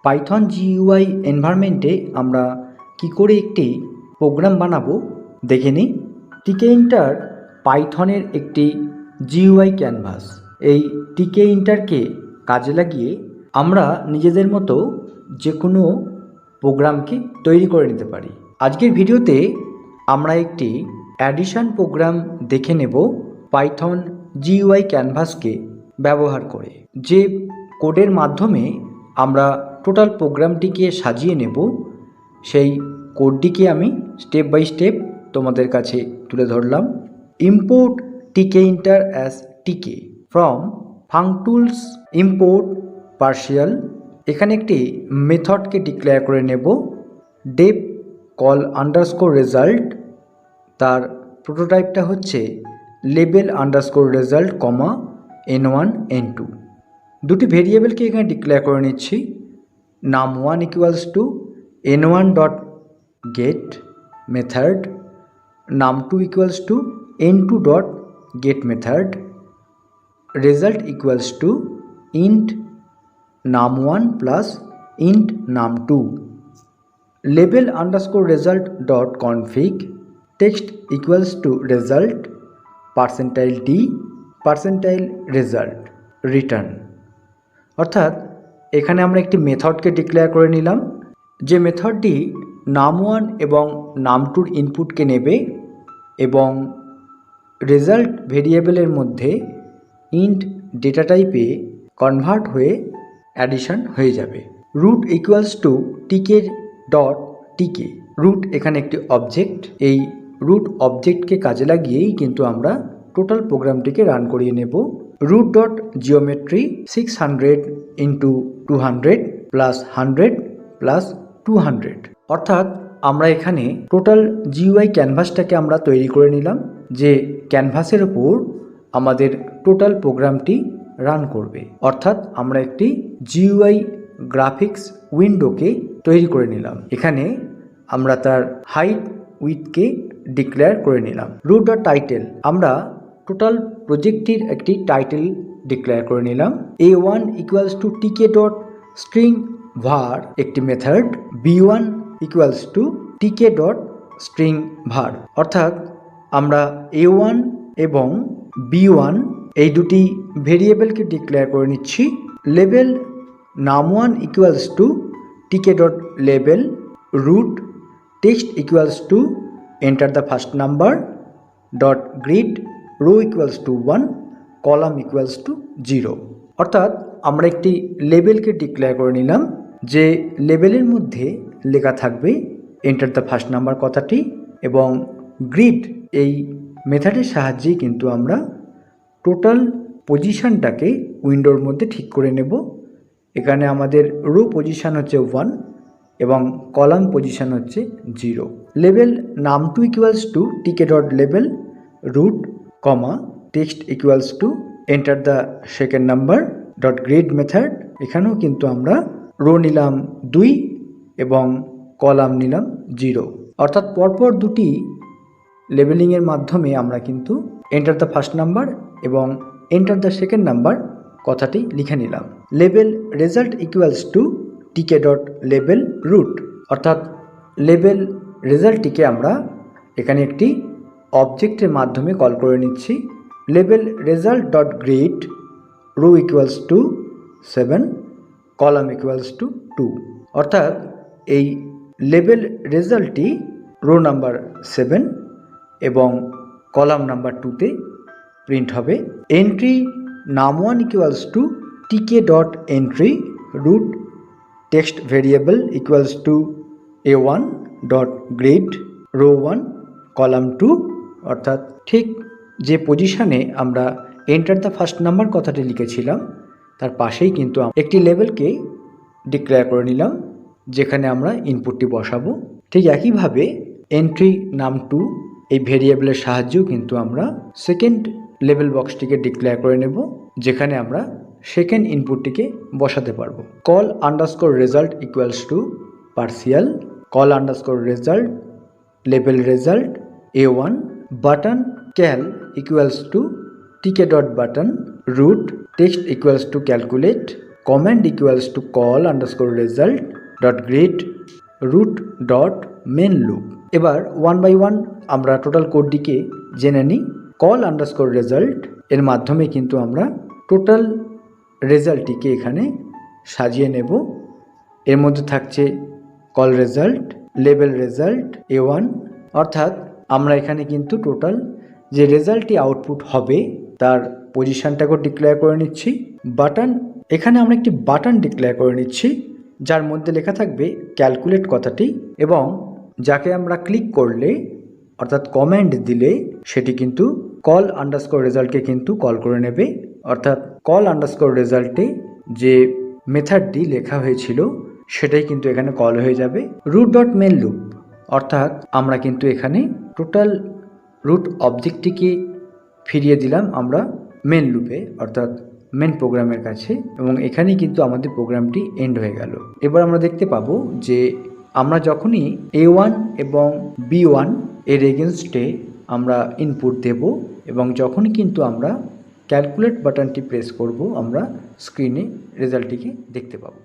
Python GUI এনভায়রনমেন্টে আমরা কি করে একটি প্রোগ্রাম বানাবো দেখে নিই। টিকে ইন্টার পাইথনের একটি জিইউআই ক্যানভাস। এই টিকে ইন্টারকে কাজে লাগিয়ে আমরা নিজেদের মতো যে কোনো প্রোগ্রামকে তৈরি করে নিতে পারি। আজকের ভিডিওতে আমরা একটি অ্যাডিশন প্রোগ্রাম দেখে নেব পাইথন জিইউআই ক্যানভাসকে ব্যবহার করে। যে কোডের মাধ্যমে আমরা টোটাল প্রোগ্রামটিকে সাজিয়ে নেব সেই কোডটিকে আমি স্টেপ বাই স্টেপ তোমাদের কাছে তুলে ধরলাম। ইম্পোর্ট টিকে ইন্টার অ্যাজ টিকে ফ্রম ফাংটুলস ইম্পোর্ট পার্শিয়াল। এখানে একটি মেথডকে ডিক্লেয়ার করে নেব ডেপ কল আন্ডারস্কোর রেজাল্ট। তার প্রোটোটাইপটা হচ্ছে লেবেল আন্ডারস্কোর রেজাল্ট কমা n1 n2। দুটি ভেরিয়েবলকে এখানে ডিক্লেয়ার করে নিচ্ছি। num1 equals two n1 dot get method, num2 equals two n2 dot get method, result equals two int num1 plus int num2, label underscore result dot config, text equals two result percentile D percentile result return. অর্থাৎ এখানে আমরা একটি মেথডকে declare করে নিলাম যে মেথডটি num1 এবং num2-র ইনপুটকে নেবে এবং রেজাল্ট ভেরিয়েবলের মধ্যে ইন্ট ডেটা টাইপে কনভার্ট হয়ে অ্যাডিশন হয়ে যাবে। Root equals to tk dot টিকে। রুট এখানে একটি অবজেক্ট। এই রুট অবজেক্টকে কাজে লাগিয়েই কিন্তু আমরা টোটাল প্রোগ্রামটিকে রান করিয়ে নেব। Root dot geometry 600 into 200 plus 100 plus 200। অর্থাৎ আমরা এখানে টোটাল জিইউআই ক্যানভাসটাকে আমরা তৈরি করে নিলাম যে ক্যানভাসের উপর আমাদের টোটাল প্রোগ্রামটি রান করবে। অর্থাৎ আমরা একটি জিইউআই গ্রাফিক্স উইন্ডোকে তৈরি করে নিলাম। এখানে আমরা তার হাইট উইথকে ডিক্লেয়ার করে নিলাম। রুট ডট টাইটেল, আমরা টোটাল প্রজেক্টটির একটি টাইটেল ডিক্লেয়ার করে নিলাম। a1 equals to tk dot string var একটি method, b1 equals to tk dot string var। অর্থাৎ আমরা a1 এবং b1 এই দুটি ভেরিয়েবলকে ডিক্লেয়ার করে নিচ্ছি। Label num1 equals to tk dot label, root text equals to enter the first number dot grid, row equals to 1, column equals to 0। অর্থাৎ আমরা একটি লেবেলকে ডিক্লেয়ার করে নিলাম যে লেবেলের মধ্যে লেখা থাকবে এন্টার দ্য ফার্স্ট নাম্বার কথাটি, এবং গ্রিড এই মেথডের সাহায্যেই কিন্তু আমরা টোটাল পজিশনটাকে উইন্ডোর মধ্যে ঠিক করে নেব। এখানে আমাদের রো পজিশন হচ্ছে 1 এবং কলাম পজিশন হচ্ছে 0। Label num2 equals to tk dot label, root comma text equals to enter the second number dot grid method. এখানেও কিন্তু আমরা রো নিলাম 2 এবং কলাম নিলাম 0। অর্থাৎ পরপর দুটি লেবেলিংয়ের মাধ্যমে আমরা কিন্তু এন্টার দ্য ফার্স্ট নাম্বার এবং এন্টার দ্য সেকেন্ড নাম্বার কথাটি লিখে নিলাম। Label result equals to tk dot label root. অর্থাৎ লেবেল রেজাল্টটিকে আমরা এখানে একটি অবজেক্টের মাধ্যমে কল করে নিচ্ছি। Label result dot grid, row equals to 7, column equals to 2। অর্থাৎ এই লেবেল রেজাল্টটি রো নাম্বার 7 এবং কলাম নাম্বার 2তে প্রিন্ট হবে। Entry num1 equals to tk dot entry, root text variable equals to a1 dot grid, row 1, column 2। অর্থাৎ ঠিক যে পজিশনে আমরা এন্টার দ্য ফার্স্ট নাম্বার কথাটি লিখেছিলাম তার পাশেই কিন্তু একটি লেবেলকে ডিক্লেয়ার করে নিলাম যেখানে আমরা ইনপুটটি বসাবো। ঠিক একইভাবে এন্ট্রি num2 এই ভেরিয়েবলের সাহায্যেও কিন্তু আমরা সেকেন্ড লেবেল বক্সটিকে ডিক্লেয়ার করে নেব যেখানে আমরা সেকেন্ড ইনপুটটিকে বসাতে পারবো। Call underscore result equals two partial, call underscore result label result a1, button cal equals to tk dot button, root text equals to calculate, command equals to call underscore result dot great root dot main loop. এবার one by one আমরা total কোডটিকে জেনে নিই। Call underscore result এর মাধ্যমে কিন্তু আমরা total রেজাল্টটিকে এখানে সাজিয়ে নেব। এর মধ্যে থাকছে call result, label result A1, অর্থাৎ আমরা এখানে কিন্তু টোটাল যে রেজাল্টটি আউটপুট হবে তার পজিশনটাকেও ডিক্লেয়ার করে নিচ্ছি। বাটন, এখানে আমরা একটি বাটন ডিক্লেয়ার করে নিচ্ছি যার মধ্যে লেখা থাকবে ক্যালকুলেট কথাটি, এবং যাকে আমরা ক্লিক করলে অর্থাৎ কমান্ড দিলে সেটি কিন্তু কল আন্ডারস্কোর রেজাল্টকে কিন্তু কল করে নেবে। অর্থাৎ কল আন্ডারস্কোর রেজাল্টে যে মেথডটি লেখা হয়েছিল সেটাই কিন্তু এখানে কল হয়ে যাবে। রুট ডট মেন লুপ, অর্থাৎ আমরা কিন্তু এখানে টোটাল রুট অবজেক্টটিকে ফিরিয়ে দিলাম আমরা মেন লুপে, অর্থাৎ মেন প্রোগ্রামের কাছে, এবং এখানেই কিন্তু আমাদের প্রোগ্রামটি এন্ড হয়ে গেল। এবার আমরা দেখতে পাবো যে আমরা যখনই A1 এবং B1 এর এগেনস্টে আমরা ইনপুট দেব এবং যখনই কিন্তু আমরা ক্যালকুলেট বাটনটি প্রেস করব আমরা স্ক্রিনে রেজাল্টটিকে দেখতে পাবো।